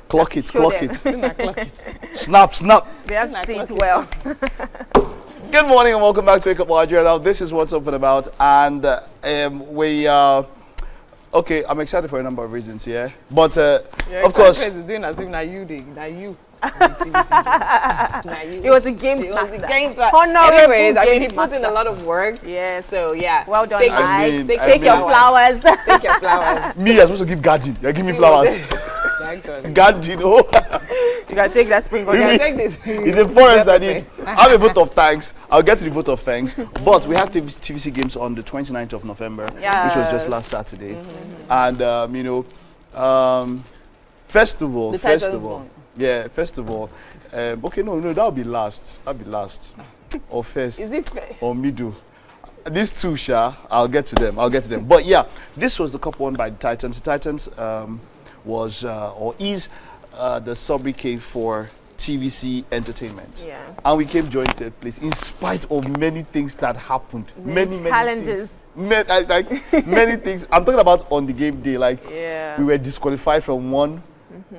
Clock it, Show clock them. it. Snap, snap. They have to see it well. Good morning and welcome back to Wake Up Nigeria. Now, this is what's up and about, and okay, I'm excited for a number of reasons here, but of course, is doing as if now you. It was a games master. Anyways, I mean, he put in a lot of work. Yes. So yeah. Well done, Take, Mike. take your flowers. Take your flowers. me, you're supposed to give garden. You give me flowers. Garden, oh. You gotta take that sprinkle. Take this. It's a forest that need. I have a vote of thanks. I'll get to the vote of thanks. But we had TVC Games on the 29th of November, which was just last Saturday. And festival. Okay, no, that'll be last. Or first. Is it first? Or middle. These two, I'll get to them. But yeah, this was the cup won by the Titans. The Titans was or is the sobriquet for TVC Entertainment. Yeah. And we came joint third place in spite of many things that happened. Many challenges. Many things. I'm talking about on the game day. We were disqualified from one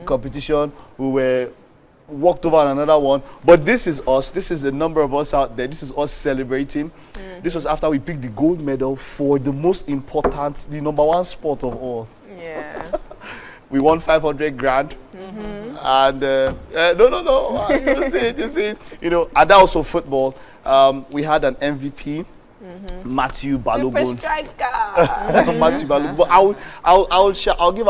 competition. We were walked over on another one. But this is us. This is a number of us out there. This is us celebrating. This was after we picked the gold medal for the most important, the #1 sport of all. Yeah. We won 500 grand. And no, you see it. You know, and also football. We had an MVP. Matthew Balogun. Super striker. Matthew Balogun. But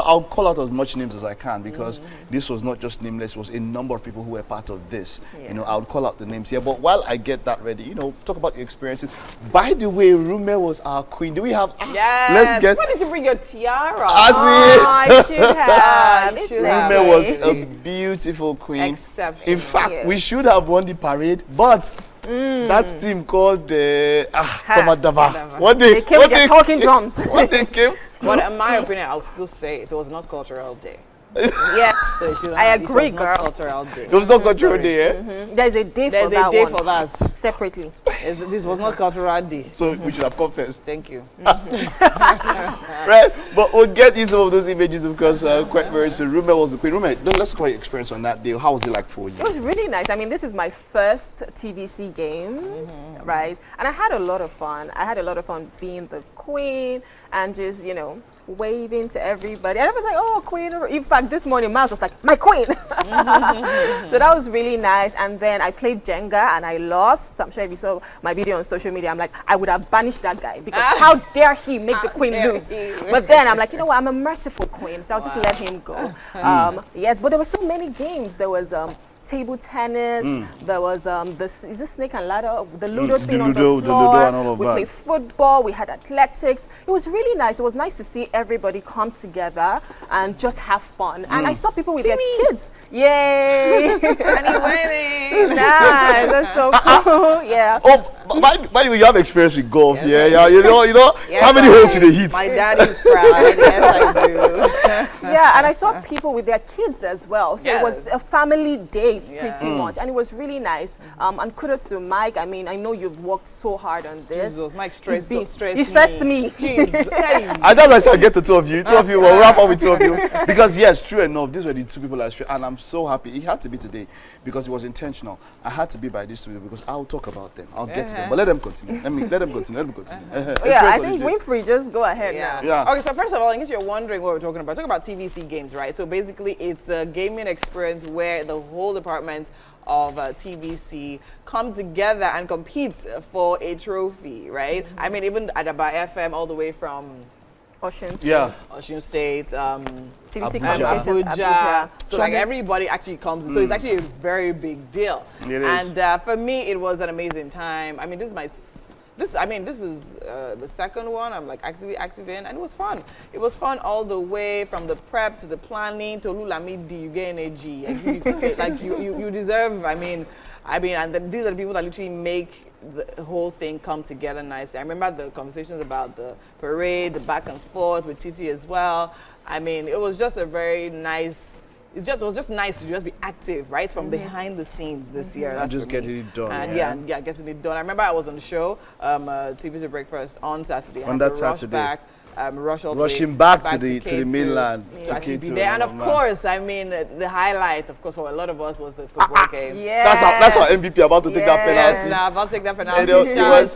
I'll call out as much names as I can because this was not just nameless, it was a number of people who were part of this. You know, I'll call out the names here. But while I get that ready, you know, talk about your experiences. By the way, Rume was our queen. Do we have Yes. Why did you bring your tiara? I should have. Rume was a beautiful queen. Exceptional. In fact, we should have won the parade, but that team called Samadava. They came with their talking drums. What they came? But in my opinion, I'll still say it was not cultural day. Yes, So I agree, girl. Cultural day. It was not cultural day, eh? There's a day There's for that a day one. for that. Separately. This was not cultural day. So we should have come first. Thank you. Right? But we'll get you some of those images because quite very soon. Rume was the queen. Rume, let's talk about your experience on that day. How was it like for you? It was really nice. I mean, this is my first TVC Games, right? And I had a lot of fun. I had a lot of fun being the queen and just, you know, waving to everybody. And I was like, oh, queen. In fact, this morning, Miles was like, my queen. So that was really nice. And then I played Jenga and I lost. So I'm sure if you saw my video on social media, I'm like, I would have banished that guy because how dare he make the queen lose? But then I'm like, you know what? I'm a merciful queen, so I'll just let him go. Yes, but there were so many games. There was table tennis. There was is this snake and ladder, the Ludo thing on the floor. The Ludo and all of we that. played football. We had athletics. It was really nice. It was nice to see everybody come together and just have fun. And I saw people with their kids. Yay! And he winning. Nice. That's so cool. Yeah. Oh, by the way, you have experience with golf, Yes, yeah. You know. Yes, how many holes did they hit? My daddy's proud. Yes, I do. Yeah, and I saw people with their kids as well. So it was Yes. a family day pretty much. And it was really nice. And kudos to Mike. I mean, I know you've worked so hard on this. Jesus, Mike stressed He stressed me. Jeez. Hey. And that's why I said I'll get to two of you. Two of you, we'll wrap up with two of you. Because yes, true enough, these were the two people that straight. And I'm so happy. It had to be today because it was intentional. I had to be by this studio because I'll talk about them. I'll get to them. But let them continue. Let them continue. Yeah, I think Winfrey, just go ahead now. Yeah. Okay, so first of all, in case you're wondering what we're talking about TVC Games, right? So basically, it's a gaming experience where the whole department of TVC come together and compete for a trophy, right? I mean, even at Adaba FM, all the way from Ocean State. Yeah. Ocean State, TVC Abuja. So like everybody actually comes. So it's actually a very big deal. It is. And for me, it was an amazing time. I mean, this is the second one I'm like active in, and it was fun. It was fun all the way from the prep to the planning to Lulamidi. You get energy, like you deserve. I mean, and these are the people that literally make the whole thing come together nicely. I remember the conversations about the parade, the back and forth with Titi as well. I mean, it was just a very nice. It was just nice to just be active, right, from behind the scenes this year. And just getting it done. And getting it done. I remember I was on the show, TVC Breakfast on Saturday. On that Saturday. Back rushing back to the mainland to actually be there. And of course, I mean, the highlight, of course, for a lot of us was the football game. That's our MVP about to take that penalty. About to take that penalty.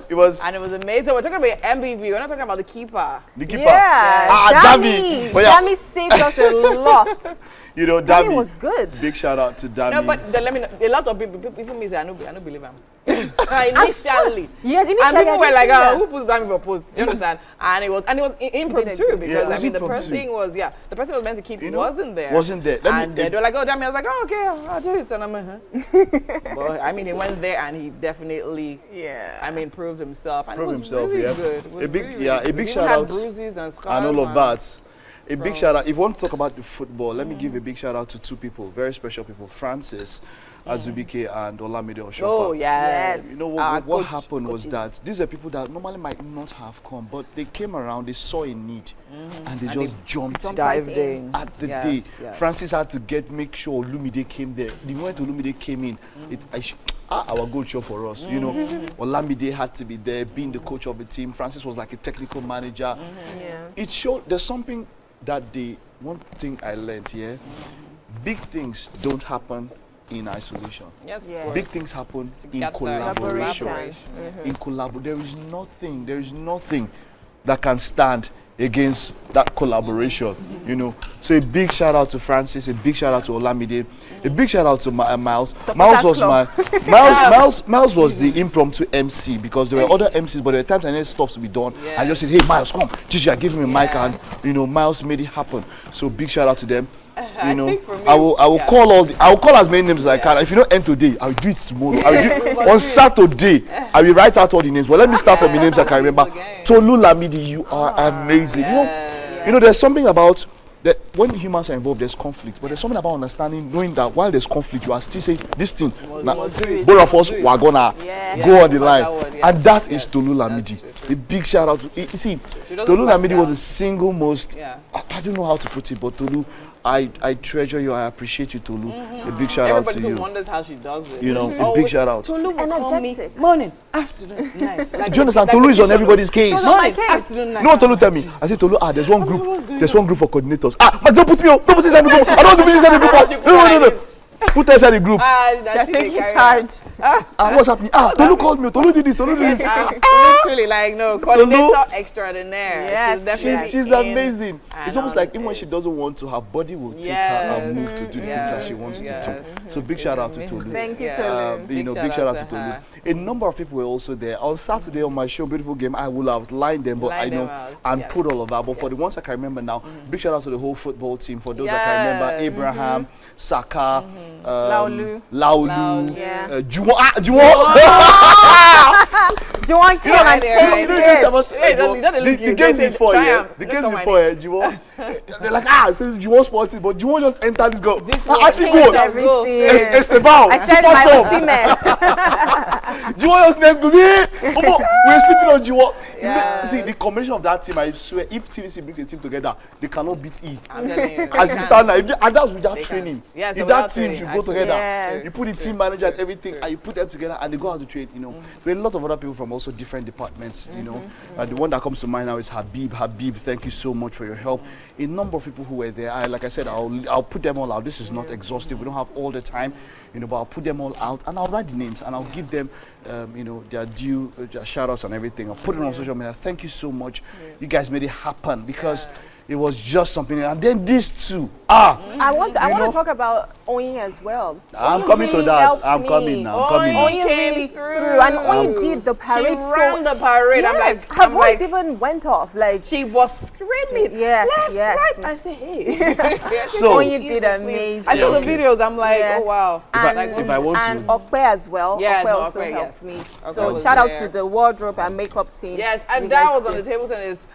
It was amazing. We're talking about MVP. We're not talking about the keeper. The keeper. Dami. Dami saved us a lot. You know, Dami was good. Big shout out to Dami. No, but a lot of people me say, I don't believe him. Initially. Yes, initially. And people were like, who puts Dami for post? Do you understand? And it was improv too, because I mean, the person was meant to keep wasn't there. And they were like, oh, Dami. I was like, oh, okay, I'll do it. And I'm but I mean, he went there and he definitely, I mean, proved himself. And it was really good. A big shout out. Bruises and scars and all of that. A big shout out. If you want to talk about the football, let me give a big shout out to two people, very special people, Francis Azubike and Olamide Oshofa. Oh, yes. You know what happened was that these are people that normally might not have come, but they came around, they saw a need, and they just dived in at the day. Francis had to make sure Olumide came there. The moment Olumide came in, our goal show for us, you know. Olamide had to be there, being the coach of the team. Francis was like a technical manager. It showed there's something that one thing I learned here, big things don't happen in isolation. Big things happen in collaboration. There is nothing that can stand against that collaboration, you know. So a big shout out to Francis, a big shout out to Olamide, a big shout out to Miles. Miles was the impromptu MC, because there were other MCs, but there were times I needed stuff to be done. I just said, hey Miles, come, Gigi, I gave him a mic, and you know, Miles made it happen. So big shout out to them. You know, I will call as many names as I can. If you don't end today, I'll do it tomorrow. On Saturday, I will write out all the names. Well, let me start from the names I can remember. Tolu Lamidi, you are amazing. You know, there's something about that when humans are involved, there's conflict, but there's something about understanding, knowing that while there's conflict, you are still saying this thing. Both of us we're gonna go on the line, and that is Tolu Lamidi. A big shout out to you see, Tolu Lamidi was the single most. I don't know how to put it, but Tolu, I treasure you. I appreciate you, Tolu. A big shout out to you. Everybody wonders how she does it. You know, a big shout out. Tolu will call me morning, afternoon, night. Do you understand? Tolu is on everybody's case. Morning, afternoon, night. You know what Tolu tell me? I said, Tolu, there's one group. There's one group for coordinators. But don't put me on. Don't put inside the group. I don't want to be inside the group. No. Put her inside the group. Just taking charge. What's happening? Tolu called me. Tolu did this. Tolu did this. Literally, like, no, coordinator extraordinaire. Yes, she's definitely she's amazing. It's almost like even when she doesn't want to, her body will take her and move to do the things that she wants to do. So big shout out to Tolu. Thank you, Tolu. You know, big shout out to Tolu. A number of people were also there. On Saturday on my show, Beautiful Game, I will outline them, but and put all of that. But for the ones I can remember now, big shout out to the whole football team. For those I can remember, Abraham, Saka, Laulu, Juwon came and changed it. The games before, Juwon, they're like, so Juwon sporting, but Juwon just entered this goal. I see goal. Esteban, super sub. Juwon just named we're sleeping on Juwon. See, the combination of that team, I swear, if TVC brings a team together, they cannot beat E. I'm telling you. As it stands now, and that's without training. If that team should go together, you put the team manager and everything, and you put them together, and they go out to train. You know, there are a lot of other people from also different departments. You know, the one that comes to mind now is Habib. Habib, thank you so much for your help. A number of people who were there. Like I said, I'll put them all out. This is not exhaustive. We don't have all the time, you know, but I'll put them all out, and I'll write the names, and I'll give them, you know, their due shout outs and everything. I'll put it on social media. Thank you so much. You guys made it happen, because it was just something. And then these two, I want to talk about Oyin as well. I'm coming to that. I'm coming now. Oyin really threw, and Oyin did the parade. She ran the parade. Her voice even went off. Like she was screaming. Yes. Right. I say, hey. So Oyin did amazing. I saw the videos. I'm like, oh wow. If I want to. And Okpe as well. Yeah, Okpe also helps me. So shout out to the wardrobe and makeup team. Yes, and that was on the table tennis.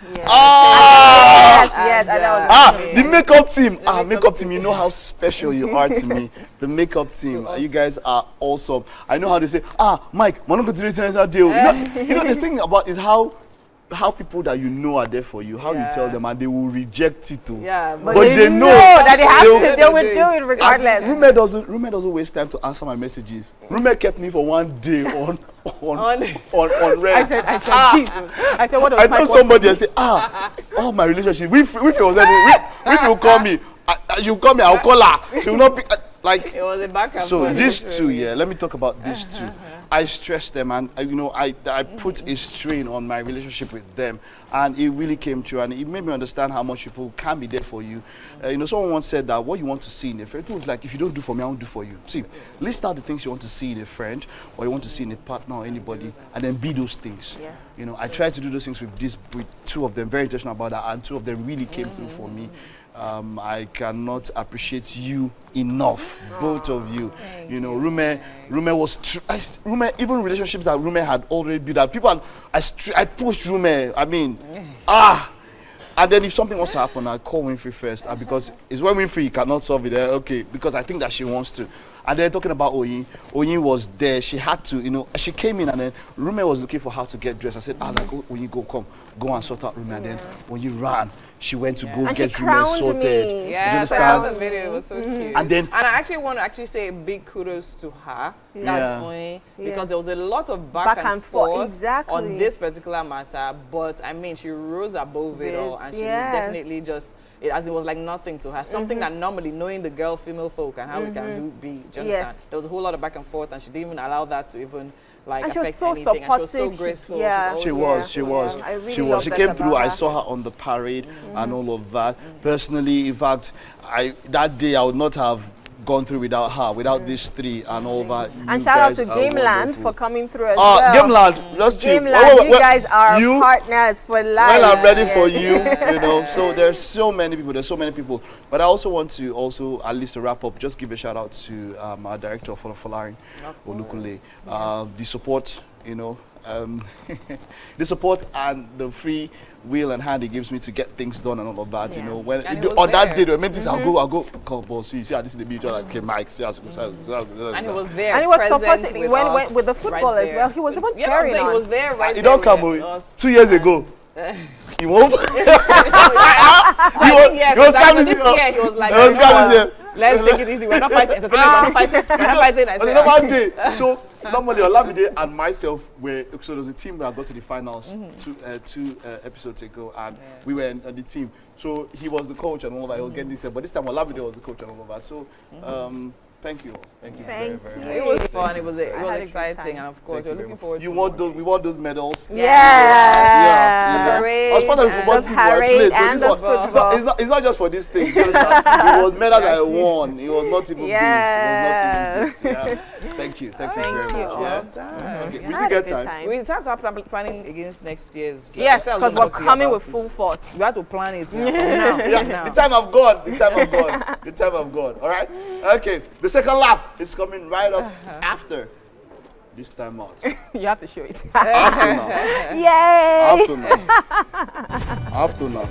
Yes, and that was the makeup team. Makeup team, you know how special you are to me. The makeup team, you guys are awesome. I know how to say, Mike, we're not going to do this deal. You know, the thing about is how how people that you know are there for you, how you tell them, and they will reject it too. Yeah, but they know that they have to. They will do it regardless. Rume doesn't waste time to answer my messages. Rume kept me for 1 day on red. I said, Jesus. I said, what? I told somebody, I said, oh, my relationship. If it was if you call me, you call me, I'll call her. She will not pick. Like it was a back and so forth. these two, let me talk about these two. I stressed them, and I put a strain on my relationship with them, and it really came true, and it made me understand how much people can be there for you. Someone once said that what you want to see in a friend, it was like, if you don't do for me, I won't do for you. See, list out the things you want to see in a friend, or you want to see in a partner or anybody, and then be those things. Yes. I tried to do those things with two of them, very intentional about that, and two of them really came through for me. I cannot appreciate you enough, both of you. Rume was Rume, even relationships that Rume had already built up. I pushed Rume. I mean, and then if something wants to happen, I call Winfrey first, because it's when Winfrey cannot solve it. Okay, because I think that she wants to. And then talking about Oyin, Oyin was there. She had to, she came in, and then Rume was looking for how to get dressed. I said, Oyin, go and sort out Rume. And then Oyin ran. She went to go and get Rume sorted. Me. Yeah, I saw the video. It was so cute. And I actually want to say a big kudos to her. That's Oyin, because there was a lot of back and forth on this particular matter. But I mean, she rose above it all, and she definitely just. As it was like nothing to her. Something that normally, knowing the girl, female folk, and how we can do you understand? There was a whole lot of back and forth, and she didn't even allow that to even affect anything. And she was so graceful. She was. She came through. I saw her on the parade and all of that. Personally, in fact, that day I would not have gone through without her, without these three and all that. And shout out to Gameland for coming through as well. Gameland, that's cheap. Gameland, you guys are partners for life. Well, I'm ready for you, So there's so many people. But I also want to at least to wrap up, just give a shout out to our director, Folarin Olukule. The support, the support and the free will and hand he gives me to get things done and all of that, When on that day, when things I'll go, come boss, see, this is the video, like, okay, Mike, see, and he was there, and he was supporting with the football as well. He was even cheering on. He was there, right? He don't come 2 years ago. He won't. He was coming this year. He was like, let's take it easy. We're not fighting entertainment. We're not fighting. I said, one day. So normally Olamide and myself there was a team that got to the finals two episodes ago, and we were on the team. So he was the coach and all that. He was getting this, but this time Olamide was the coach and all of that. So thank you very, very much. It was fun. It was exciting, and of course we're looking forward. We want those medals. Yeah. I was part of the football team where I played, so it's not just for this thing. It was medals I won. It was not even this. Yeah. Thank you very much. Well done. Okay. We still get time. We have to start planning against next year's. Yes, because we're coming with full force. We have to plan it now. The time I've gone. All right. Okay. The second lap is coming right up after this time out. You have to show it. After now. Yay! After now.